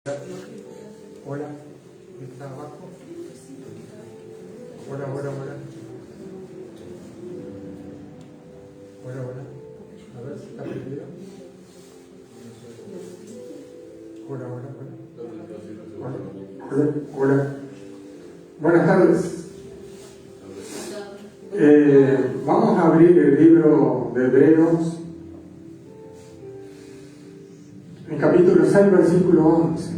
Hola, ¿está abajo? Hola, hola, hola. Hola, hola. A ver, ¿está perdido? Hola, hola, hola. Hola, hola. Buenas tardes. Vamos a abrir el libro de Hebreos, en capítulo 6, versículo 11.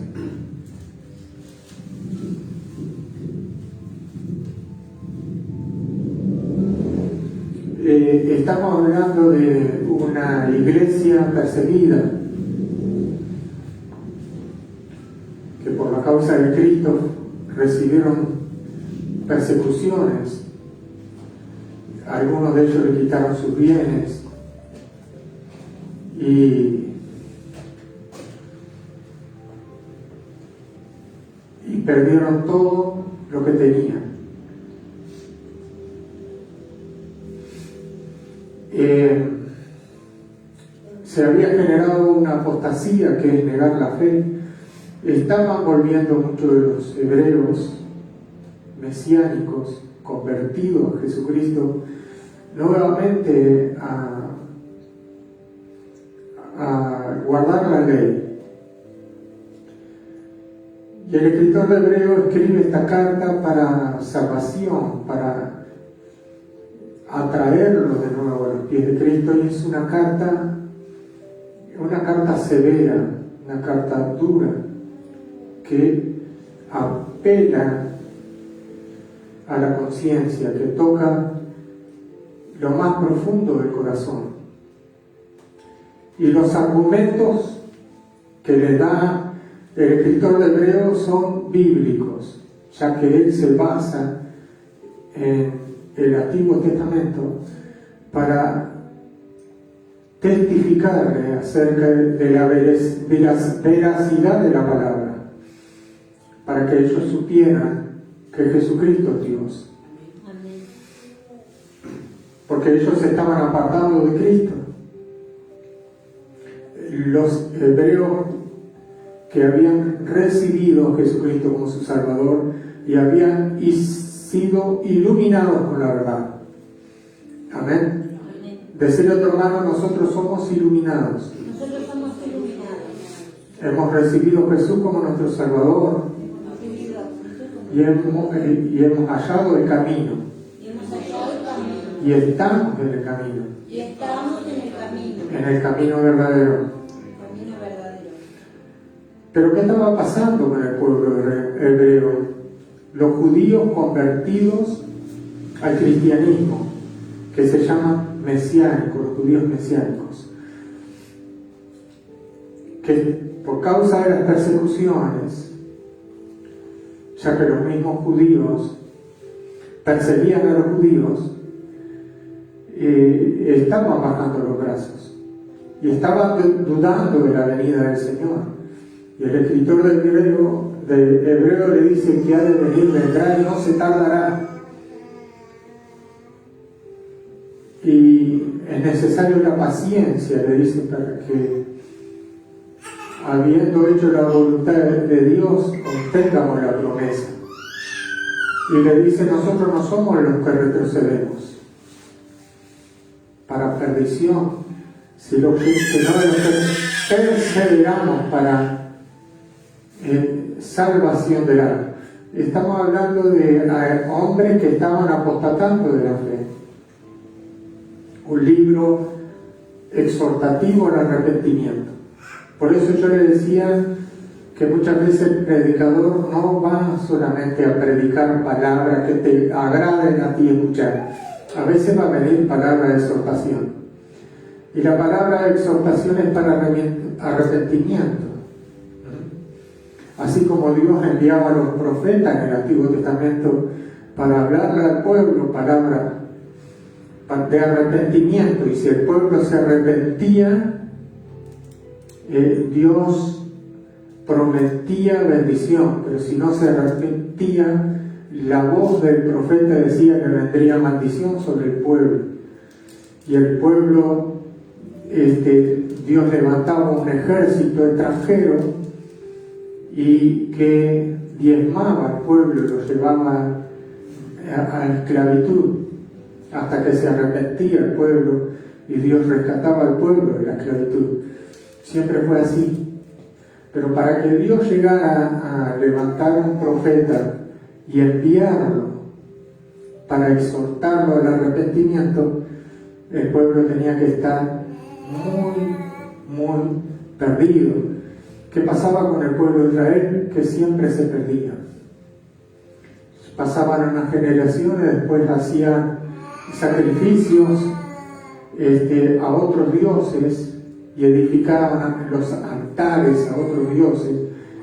Estamos hablando de una iglesia perseguida que por la causa de Cristo recibieron persecuciones. Algunos de ellos le quitaron sus bienes y perdieron todo lo que tenían. Se había generado una apostasía, que es negar la fe. Estaban volviendo muchos de los hebreos mesiánicos convertidos a Jesucristo nuevamente a guardar la ley. Y el escritor de Hebreo escribe esta carta para salvación, para atraerlo de nuevo a los pies de Cristo, y es una carta severa, una carta dura, que apela a la conciencia, que toca lo más profundo del corazón. Y los argumentos que le da el escritor de Hebreos son bíblicos, ya que él se basa en el Antiguo Testamento para testificarle acerca de la veracidad de la palabra, para que ellos supieran que Jesucristo es Dios. Amén. Porque ellos se estaban apartando de Cristo. Los hebreos que habían recibido a Jesucristo como su Salvador y habían sido iluminados con la verdad. Amén. Decirle a tu hermano: nosotros somos iluminados. Nosotros somos iluminados. Hemos recibido a Jesús como nuestro Salvador y hemos hallado el camino. Y estamos en el camino. En el camino verdadero. Pero ¿qué estaba pasando con el pueblo hebreo? Los judíos convertidos al cristianismo, que se llaman mesiánicos, los judíos mesiánicos, que por causa de las persecuciones, ya que los mismos judíos perseguían a los judíos, estaban bajando los brazos y estaban dudando de la venida del Señor. Y el escritor de Hebreo le dice que ha de venir, vendrá y no se tardará. Y es necesario la paciencia, le dice, para que, habiendo hecho la voluntad de Dios, obtengamos la promesa. Y le dice: nosotros no somos los que retrocedemos para perdición, sino que no perseveramos para salvación del alma. Estamos hablando de hombres que estaban apostatando de la fe. Un libro exhortativo al arrepentimiento. Por eso yo le decía que muchas veces el predicador no va solamente a predicar palabras que te agraden a ti escuchar. A veces va a venir palabra de exhortación. Y la palabra de exhortación es para arrepentimiento. Así como Dios enviaba a los profetas en el Antiguo Testamento para hablarle al pueblo palabras de arrepentimiento, y si el pueblo se arrepentía, Dios prometía bendición, pero si no se arrepentía, la voz del profeta decía que vendría maldición sobre el pueblo. Y el pueblo, Dios levantaba un ejército extranjero y que diezmaba al pueblo y lo llevaba a la esclavitud, hasta que se arrepentía el pueblo y Dios rescataba al pueblo de la esclavitud. Siempre fue así. Pero para que Dios llegara a levantar un profeta y enviarlo para exhortarlo al arrepentimiento, el pueblo tenía que estar muy perdido. ¿Qué pasaba con el pueblo de Israel? Que siempre se perdía. Pasaban unas generaciones, después hacían sacrificios a otros dioses y edificaban los altares a otros dioses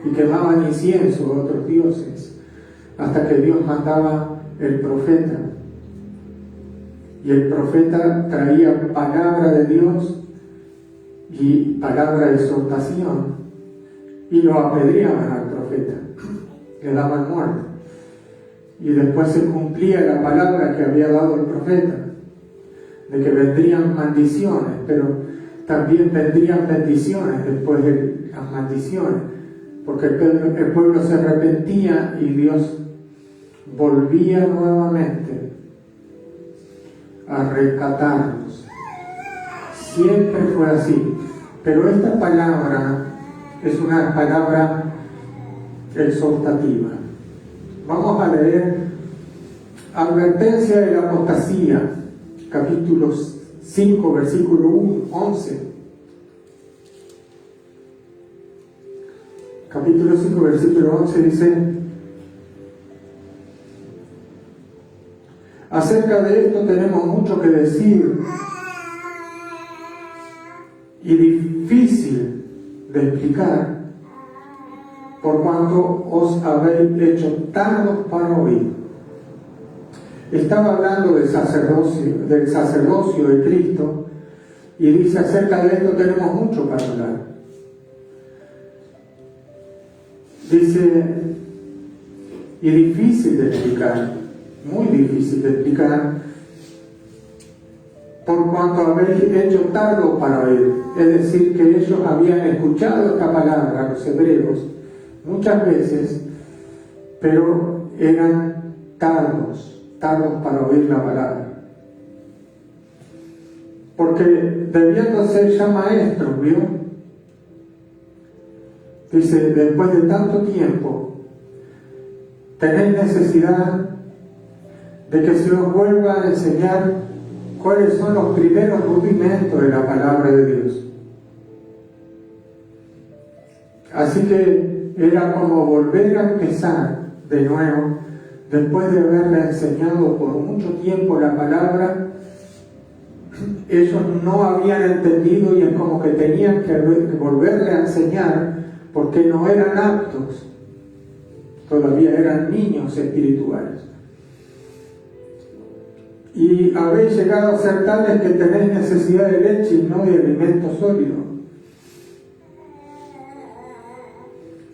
y quemaban incienso a otros dioses, hasta que Dios mandaba el profeta. Y el profeta traía palabra de Dios y palabra de exhortación, y lo apedreaban al profeta, le daban muerte. Y después se cumplía la palabra que había dado el profeta, de que vendrían maldiciones, pero también vendrían bendiciones después de las maldiciones, porque el pueblo se arrepentía y Dios volvía nuevamente a rescatarlos. Siempre fue así. Pero esta palabra es una palabra exhortativa. Vamos a leer Advertencia de la apostasía, capítulo 5, versículo 11. Capítulo 5, versículo 11 dice: acerca de esto tenemos mucho que decir y difícil de explicar, por cuanto os habéis hecho tardos para oír. Estaba hablando del sacerdocio de Cristo, y dice: acerca de esto tenemos mucho para hablar. Dice, y difícil de explicar, muy difícil de explicar, por cuanto habéis hecho tardo para oír. Es decir, que ellos habían escuchado esta palabra, los hebreos, muchas veces, pero eran tardos para oír la palabra. Porque debiendo ser ya maestros, ¿vio? Dice, después de tanto tiempo, tenéis necesidad de que se os vuelva a enseñar cuáles son los primeros rudimentos de la palabra de Dios. Así que era como volver a empezar de nuevo, después de haberle enseñado por mucho tiempo la palabra. Ellos no habían entendido y es como que tenían que volverle a enseñar, porque no eran aptos, todavía eran niños espirituales. Y habéis llegado a ser tales que tenéis necesidad de leche y no de alimento sólido.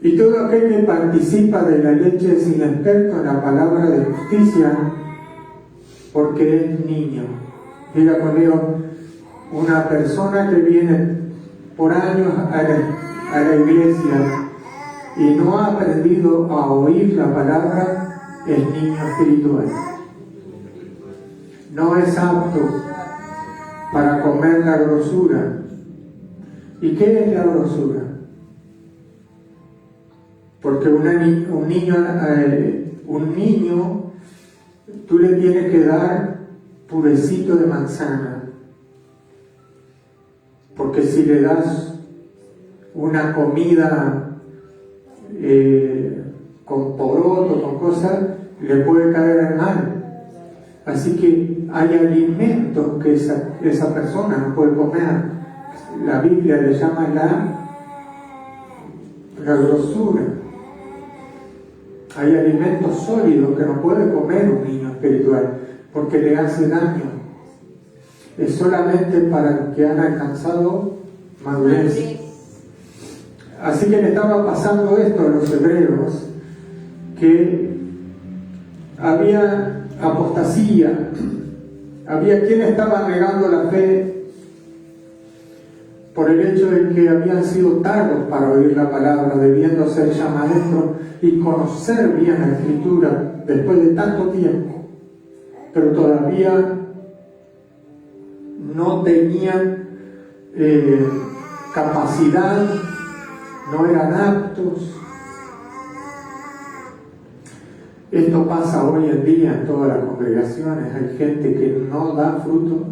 Y todo aquel que participa de la leche es inexperto en la palabra de justicia, porque es niño. Diga conmigo, una persona que viene por años a la iglesia y no ha aprendido a oír la palabra, es niño espiritual. No es apto para comer la grosura. ¿Y qué es la grosura? Porque un niño, tú le tienes que dar purecito de manzana. Porque si le das una comida con poroto, con cosas, le puede caer mal. Así que hay alimentos que esa persona no puede comer. La Biblia le llama la grosura. Hay alimentos sólidos que no puede comer un niño espiritual porque le hace daño. Es solamente para los que han alcanzado madurez. Así que le estaba pasando esto a los hebreos, que había apostasía, había quienes estaban negando la fe, por el hecho de que habían sido tardos para oír la palabra, debiendo ser ya maestros y conocer bien la Escritura después de tanto tiempo, pero todavía no tenían capacidad, no eran aptos. Esto pasa hoy en día en todas las congregaciones. Hay gente que no da fruto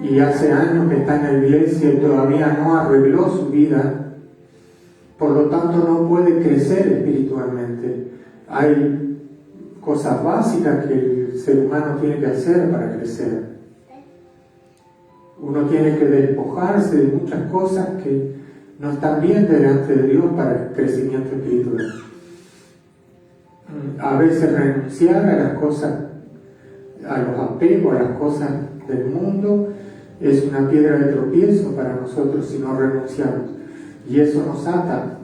y hace años que está en la iglesia y todavía no arregló su vida, por lo tanto no puede crecer espiritualmente. Hay cosas básicas que el ser humano tiene que hacer para crecer. Uno tiene que despojarse de muchas cosas que no están bien delante de Dios para el crecimiento espiritual. A veces renunciar a las cosas, a los apegos, a las cosas del mundo, es una piedra de tropiezo para nosotros si no renunciamos. Y eso nos ata.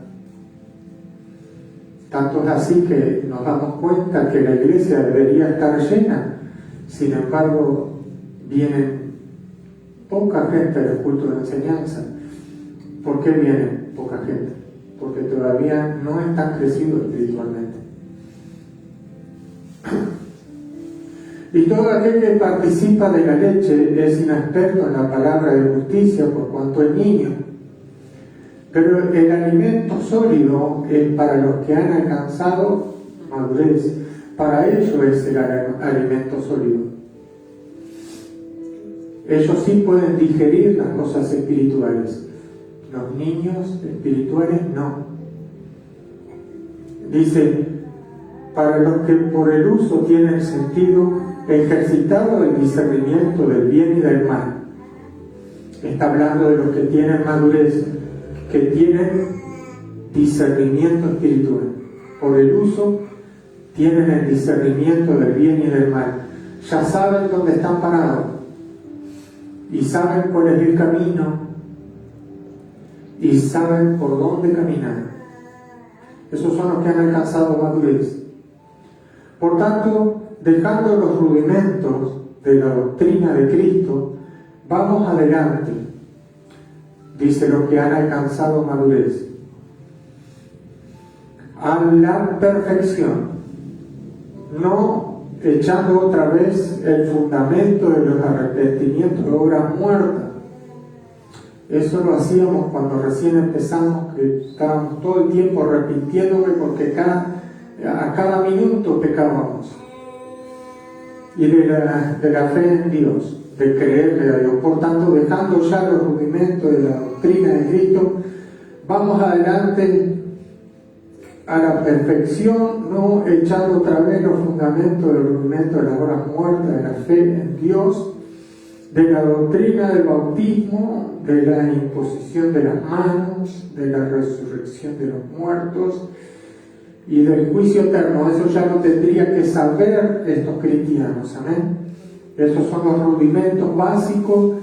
Tanto es así que nos damos cuenta que la iglesia debería estar llena. Sin embargo, vienen poca gente al culto de enseñanza. ¿Por qué viene poca gente? Porque todavía no están crecidos espiritualmente. Y todo aquel que participa de la leche es inexperto en la palabra de justicia por cuanto es niño. Pero el alimento sólido es para los que han alcanzado madurez. Para ellos es el alimento sólido. Ellos sí pueden digerir las cosas espirituales. Los niños espirituales no. Dice, para los que por el uso tienen sentido ejercitado el discernimiento del bien y del mal. Está hablando de los que tienen madurez, que tienen discernimiento espiritual. Por el uso tienen el discernimiento del bien y del mal. Ya saben dónde están parados y saben cuál es el camino y saben por dónde caminar. Esos son los que han alcanzado madurez. Por tanto, dejando los rudimentos de la doctrina de Cristo, vamos adelante, dice los que han alcanzado madurez, a la perfección, no echando otra vez el fundamento de los arrepentimientos de obras muertas. Eso lo hacíamos cuando recién empezamos, que estábamos todo el tiempo arrepintiéndome porque a cada minuto pecábamos. Y de la fe en Dios, de creerle a Dios. Por tanto, dejando ya los rudimentos de la doctrina de Cristo, vamos adelante a la perfección, no echando otra vez los fundamentos de los rudimentos de las obras muertas, de la fe en Dios, de la doctrina del bautismo, de la imposición de las manos, de la resurrección de los muertos y del juicio eterno. Eso ya lo tendría que saber estos cristianos, amén. Esos son los rudimentos básicos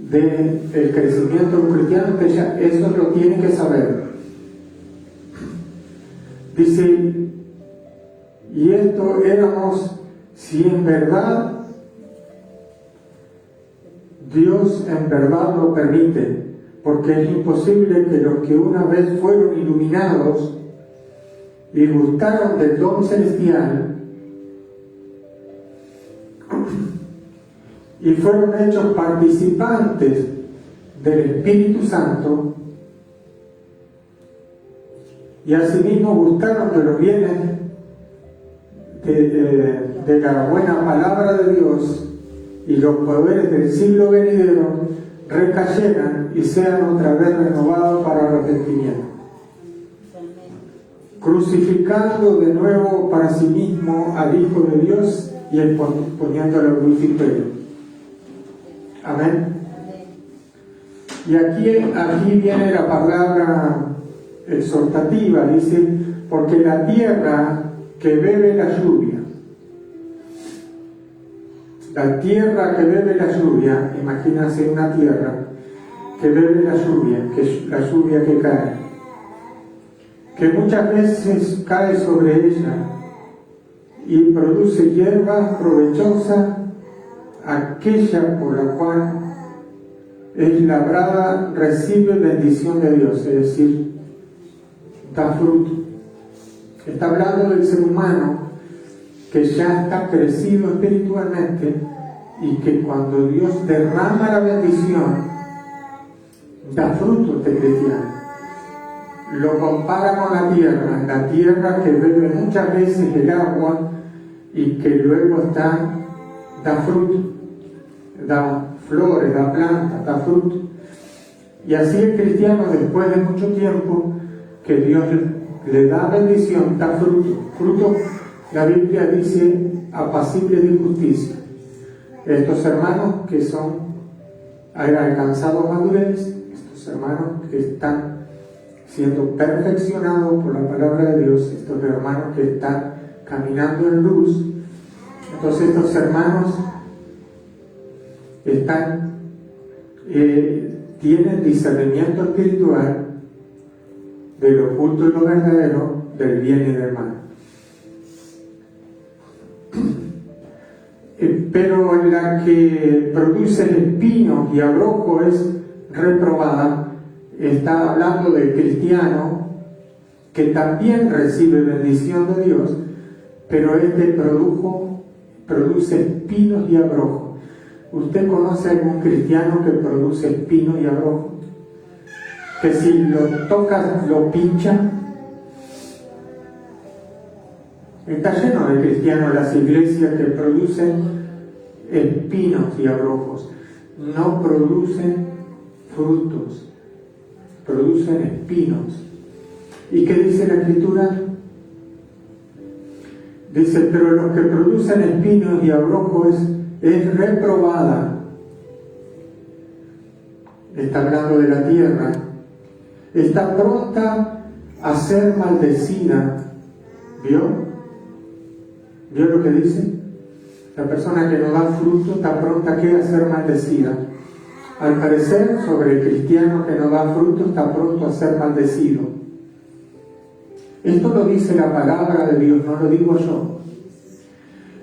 del crecimiento de un cristiano, que ya eso lo tienen que saber. Dice, y esto éramos si en verdad Dios en verdad lo permite, porque es imposible que los que una vez fueron iluminados y gustaron del don celestial y fueron hechos participantes del Espíritu Santo y asimismo gustaron de los bienes de la buena palabra de Dios y los poderes del siglo venidero, recayeran y sean otra vez renovados para arrepentimiento, crucificando de nuevo para sí mismo al Hijo de Dios y exponiéndolo al vituperio. Amén. Y aquí viene la palabra exhortativa, dice, porque la tierra que bebe la lluvia, imagínense una tierra que bebe la lluvia que cae, que muchas veces cae sobre ella y produce hierba provechosa, aquella por la cual es labrada, recibe bendición de Dios, es decir, da fruto. Está hablando del ser humano que ya está crecido espiritualmente y que cuando Dios derrama la bendición, da fruto este cristiano. Lo compara con la tierra que bebe muchas veces el agua y que luego da fruto, da flores, da plantas, da fruto. Y así el cristiano, después de mucho tiempo que Dios le da bendición, da fruto. Fruto, la Biblia dice, apacible de justicia. Estos hermanos que han alcanzado madurez, estos hermanos que están siendo perfeccionados por la palabra de Dios, estos hermanos que están caminando en luz, entonces estos hermanos tienen discernimiento espiritual de lo oculto y lo verdadero, del bien y del mal. Pero la que produce espinos y abrojo es reprobada. Está hablando del cristiano que también recibe bendición de Dios, pero produce espinos y abrojos. ¿Usted conoce algún cristiano que produce espinos y abrojos? Que si lo tocas, lo pincha. Está lleno de cristianos las iglesias que producen espinos y abrojos. No producen frutos, producen espinos. ¿Y qué dice la Escritura? Dice, pero los que producen espinos y abrojos es reprobada. Está hablando de la tierra. Está pronta a ser maldecida. ¿Vio? ¿Vio lo que dice? La persona que no da fruto está pronta a ser maldecida. Al parecer, sobre el cristiano que no da fruto está pronto a ser maldecido. Esto lo dice la palabra de Dios, no lo digo yo.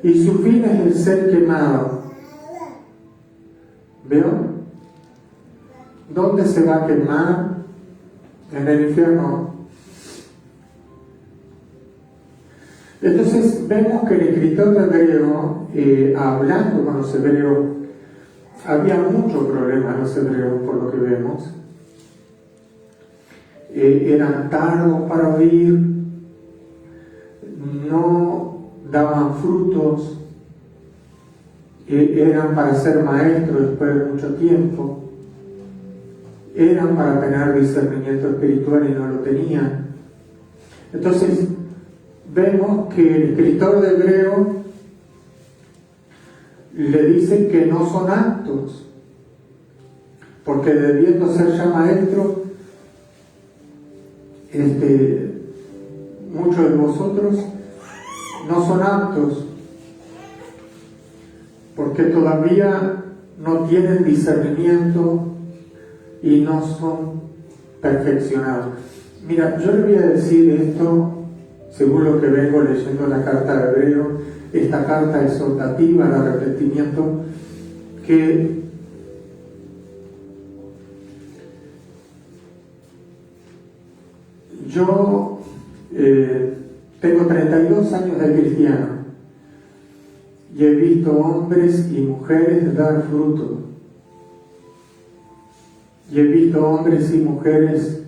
Y su fin es el ser quemado. ¿Veo? ¿Dónde se va a quemar? En el infierno. Entonces vemos que el escritor de Hebreo, hablando con los hebreos, había mucho problema en los hebreos por lo que vemos. Eran tardos para oír, no daban frutos, eran para ser maestros después de mucho tiempo, eran para tener discernimiento espiritual y no lo tenían. Entonces vemos que el escritor de Hebreo le dice que no son aptos, porque debiendo ser ya maestros, muchos de vosotros no son aptos, porque todavía no tienen discernimiento y no son perfeccionados. Mira, yo le voy a decir esto según lo que vengo leyendo la carta de Hebreo, esta carta exhortativa al arrepentimiento, que yo tengo 32 años de cristiano y he visto hombres y mujeres dar fruto, y he visto hombres y mujeres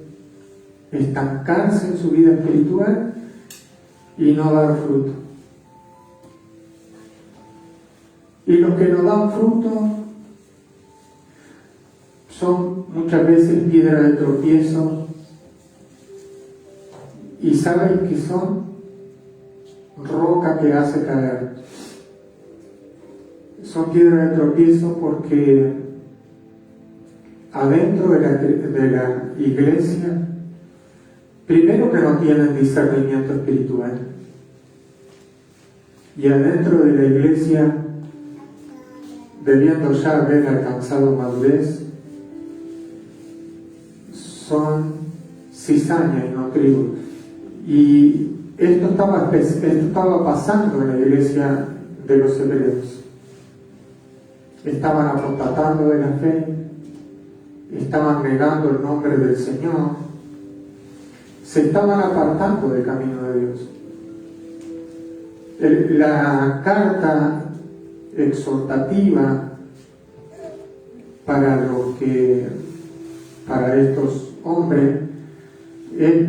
estancarse en su vida espiritual y no dar fruto. Y los que no dan fruto son muchas veces piedra de tropiezo. ¿Y saben qué son? Roca que hace caer. Son piedra de tropiezo porque adentro de la iglesia, primero que no tienen discernimiento espiritual, y adentro de la iglesia, debiendo ya haber alcanzado madurez, son cizaña y no trigo. Y esto estaba pasando en la iglesia de los hebreos. Estaban apostatando de la fe, estaban negando el nombre del Señor, se estaban apartando del camino de Dios. La carta exhortativa para estos hombres es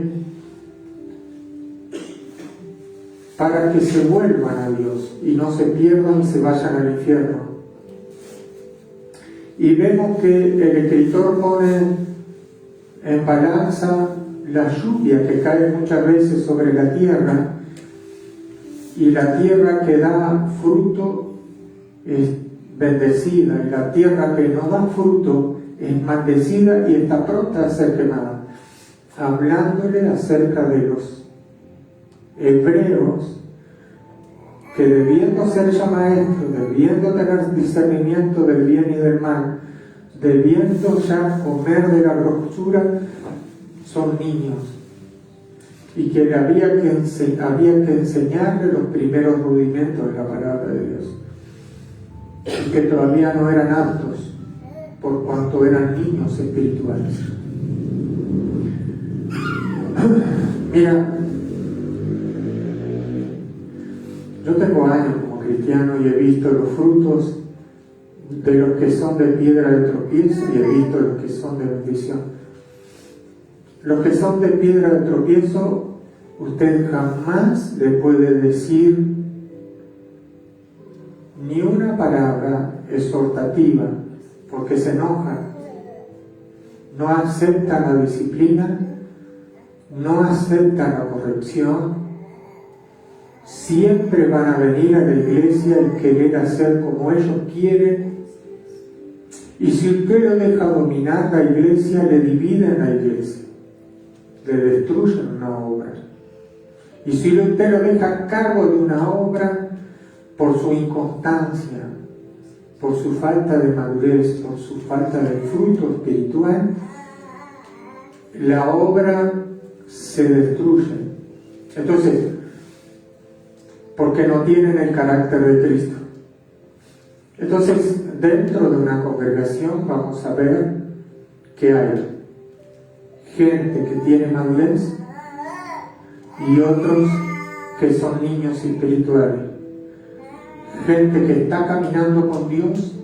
para que se vuelvan a Dios y no se pierdan y se vayan al infierno. Y vemos que el escritor pone en balanza la lluvia que cae muchas veces sobre la tierra, y la tierra que da fruto es bendecida, y la tierra que no da fruto es maldecida y está pronta a ser quemada. Hablándole acerca de los hebreos que, debiendo ser ya maestros, debiendo tener discernimiento del bien y del mal, debiendo ya comer de la grosura, son niños, y que había que enseñarle los primeros rudimentos de la palabra de Dios, y que todavía no eran aptos por cuanto eran niños espirituales. Mira, yo tengo años como cristiano y he visto los frutos de los que son de piedra de tropiezo y he visto los que son de bendición. Los que son de piedra de tropiezo, usted jamás le puede decir ni una palabra exhortativa, porque se enojan, no aceptan la disciplina, no aceptan la corrección, siempre van a venir a la iglesia y querer hacer como ellos quieren, y si usted lo deja dominar la iglesia, le dividen la iglesia, le destruyen una obra. Y si usted lo deja a cargo de una obra, por su inconstancia, por su falta de madurez, por su falta de fruto espiritual, la obra se destruye. Entonces, porque no tienen el carácter de Cristo. Entonces, dentro de una congregación vamos a ver que hay gente que tiene madurez y otros que son niños espirituales. Gente que está caminando con Dios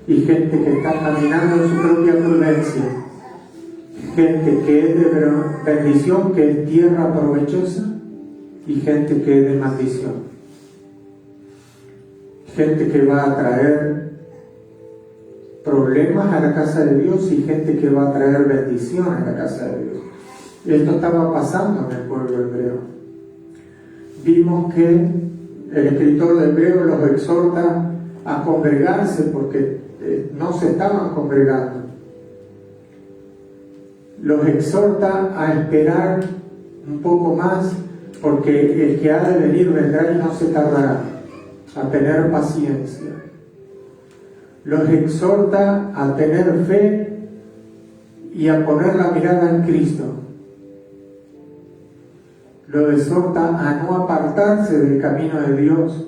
y gente que está caminando en su propia prudencia. Gente que es de bendición, que es tierra provechosa, y gente que es de maldición. Gente que va a traer problemas a la casa de Dios y gente que va a traer bendición a la casa de Dios. Esto estaba pasando en el pueblo hebreo. Vimos que el escritor de Hebreo los exhorta a congregarse porque no se estaban congregando. Los exhorta a esperar un poco más porque el que ha de venir vendrá y no se tardará, a tener paciencia. Los exhorta a tener fe y a poner la mirada en Cristo. Los exhorta a no apartarse del camino de Dios,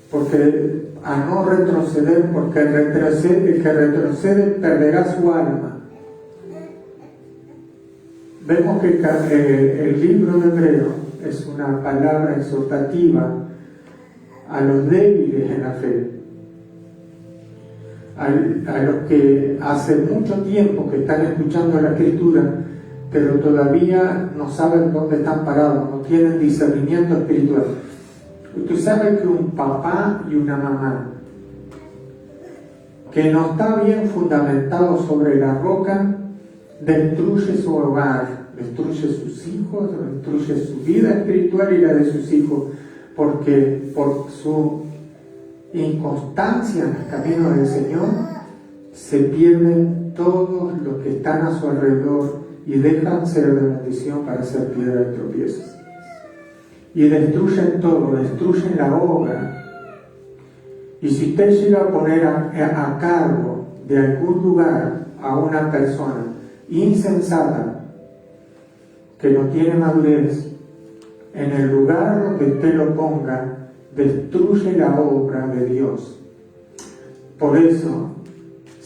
porque a no retroceder, porque el que retrocede perderá su alma. Vemos que el libro de Hebreo es una palabra exhortativa a los débiles en la fe, a los que hace mucho tiempo que están escuchando la Escritura, pero todavía no saben dónde están parados, no tienen discernimiento espiritual. Usted sabe que un papá y una mamá que no está bien fundamentado sobre la roca, destruye su hogar, destruye sus hijos, destruye su vida espiritual y la de sus hijos, porque por su inconstancia en el camino del Señor se pierden todos los que están a su alrededor y dejan ser de bendición para ser piedra de tropiezo. Y destruyen todo, destruyen la obra. Y si usted llega a poner a cargo de algún lugar a una persona insensata que no tiene madurez, en el lugar donde usted lo ponga, destruye la obra de Dios. Por eso,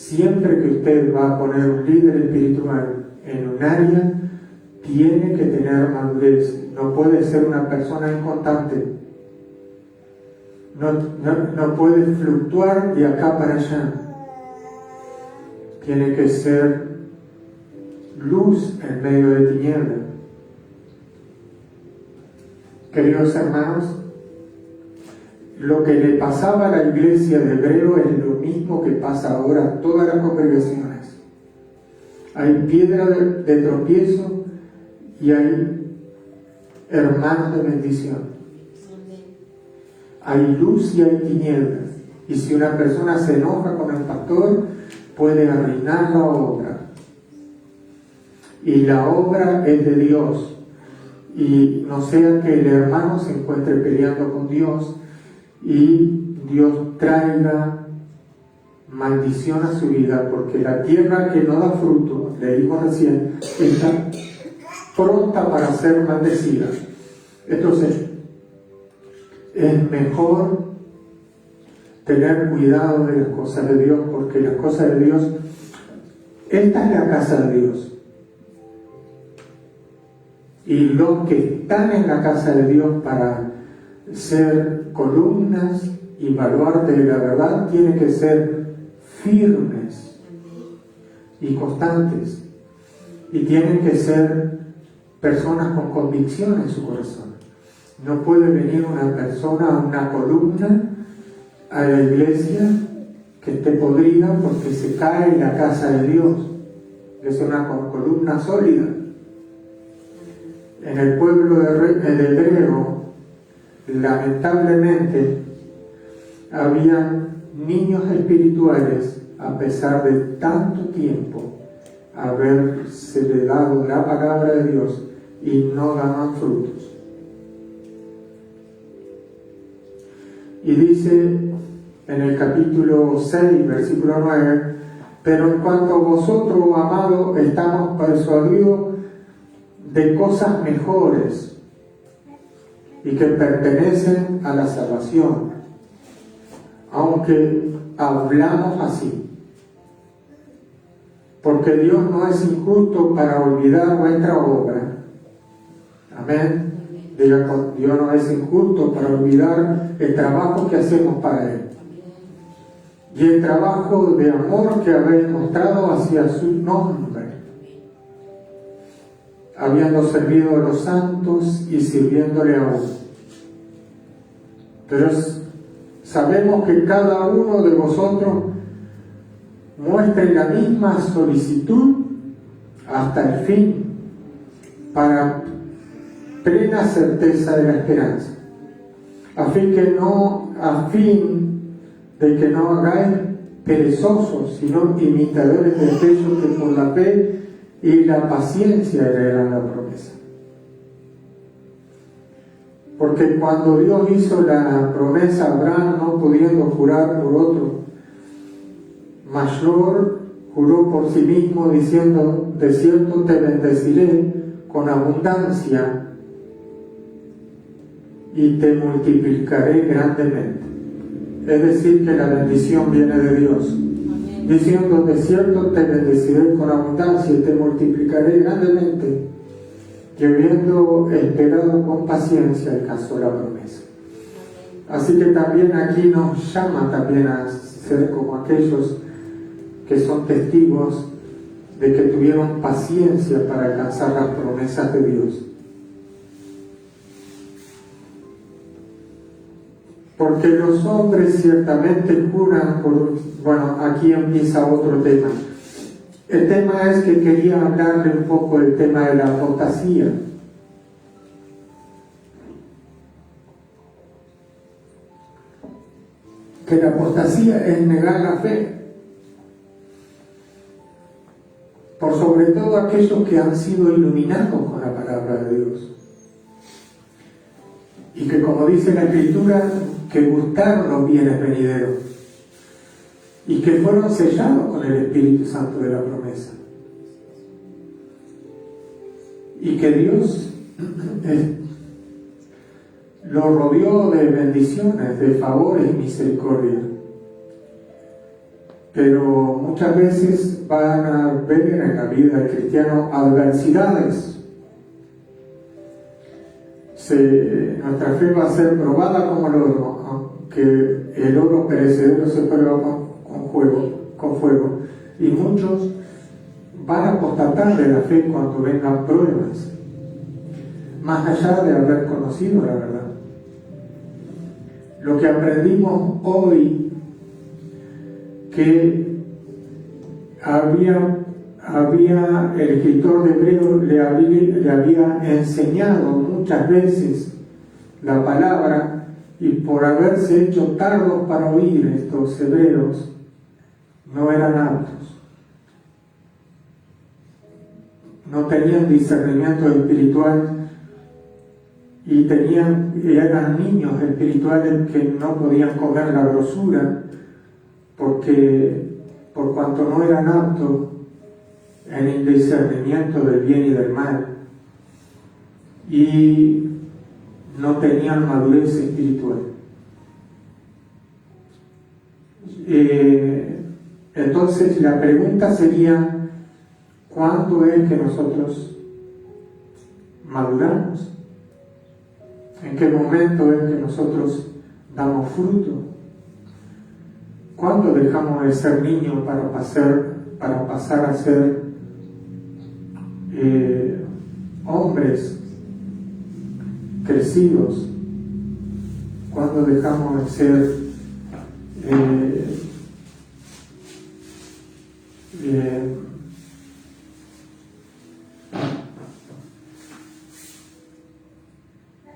siempre que usted va a poner un líder espiritual en un área, tiene que tener madurez. No puede ser una persona inconstante. No puede fluctuar de acá para allá. Tiene que ser luz en medio de tinieblas. Queridos hermanos, lo que le pasaba a la iglesia de Hebreo es lo mismo que pasa ahora a todas las congregaciones. Hay piedra de tropiezo y hay hermanos de bendición. Hay luz y hay tinieblas. Y si una persona se enoja con el pastor, puede arruinar la obra. Y la obra es de Dios. Y no sea que el hermano se encuentre peleando con Dios y Dios traiga maldición a su vida, porque la tierra que no da fruto, leímos recién, está pronta para ser maldecida. Entonces, es mejor tener cuidado de las cosas de Dios, porque las cosas de Dios, esta es la casa de Dios. Y los que están en la casa de Dios para ser columnas y baluarte de la verdad, tienen que ser firmes y constantes. Y tienen que ser personas con convicción en su corazón. No puede venir una persona, una columna a la iglesia que esté podrida porque se cae en la casa de Dios. Es una columna sólida. En el pueblo de Hebreo, lamentablemente, había niños espirituales, a pesar de tanto tiempo haberse dado la palabra de Dios, y no daban frutos. Y dice en el capítulo 6, versículo 9, pero en cuanto a vosotros, amados, estamos persuadidos de cosas mejores y que pertenecen a la salvación, aunque hablamos así. Porque Dios no es injusto para olvidar vuestra obra. Amén. Diga, Dios no es injusto para olvidar el trabajo que hacemos para Él. Y el trabajo de amor que habéis mostrado hacia su nombre, habiendo servido a los santos y sirviéndole aún. Pero sabemos que cada uno de vosotros muestre la misma solicitud hasta el fin, para plena certeza de la esperanza, a fin de que no hagáis perezosos, sino imitadores de aquellos que por la fe y la paciencia heredan la promesa. Porque cuando Dios hizo la promesa a Abraham, no pudiendo jurar por otro mayor, juró por sí mismo, diciendo: de cierto te bendeciré con abundancia y te multiplicaré grandemente. Es decir, que la bendición viene de Dios. Amén. Diciendo: de cierto te bendeciré con abundancia y te multiplicaré grandemente, que habiendo esperado con paciencia alcanzó la promesa. Así que también aquí nos llama también a ser como aquellos que son testigos de que tuvieron paciencia para alcanzar las promesas de Dios. Porque los hombres ciertamente juran por... Bueno, aquí empieza otro tema. El tema es que quería hablarle un poco del tema de la apostasía. Que la apostasía es negar la fe. Por sobre todo aquellos que han sido iluminados con la palabra de Dios. Y que, como dice la Escritura, que gustaron los bienes venideros. Y que fueron sellados con el Espíritu Santo de la promesa. Y que Dios lo rodeó de bendiciones, de favores y misericordia. pero muchas veces van a ver en la vida del cristiano adversidades. Nuestra fe va a ser probada como el oro, aunque el oro perecedero se prueba con fuego. Y muchos van a apostatar de la fe cuando vengan pruebas, más allá de haber conocido la verdad. Lo que aprendimos hoy, que el escritor de Hebreos le había enseñado muchas veces la palabra, y por haberse hecho tardos para oír, estos hebreos no eran aptos, no tenían discernimiento espiritual y eran niños espirituales que no podían comer la grosura por cuanto no eran aptos en el discernimiento del bien y del mal, y no tenían madurez espiritual. Entonces la pregunta sería, ¿cuándo es que nosotros maduramos? ¿En qué momento es que nosotros damos fruto? ¿Cuándo dejamos de ser niños para pasar a ser hombres crecidos? ¿Cuándo dejamos de ser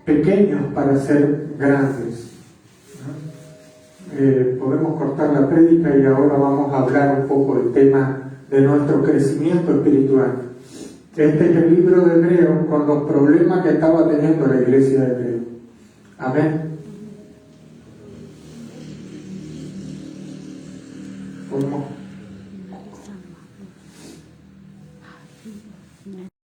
pequeños para ser grandes? Podemos cortar la prédica y ahora vamos a hablar un poco del tema de nuestro crecimiento espiritual. Este es el libro de Hebreos con los problemas que estaba teniendo la iglesia de Hebreos. Amén. ¿Cómo?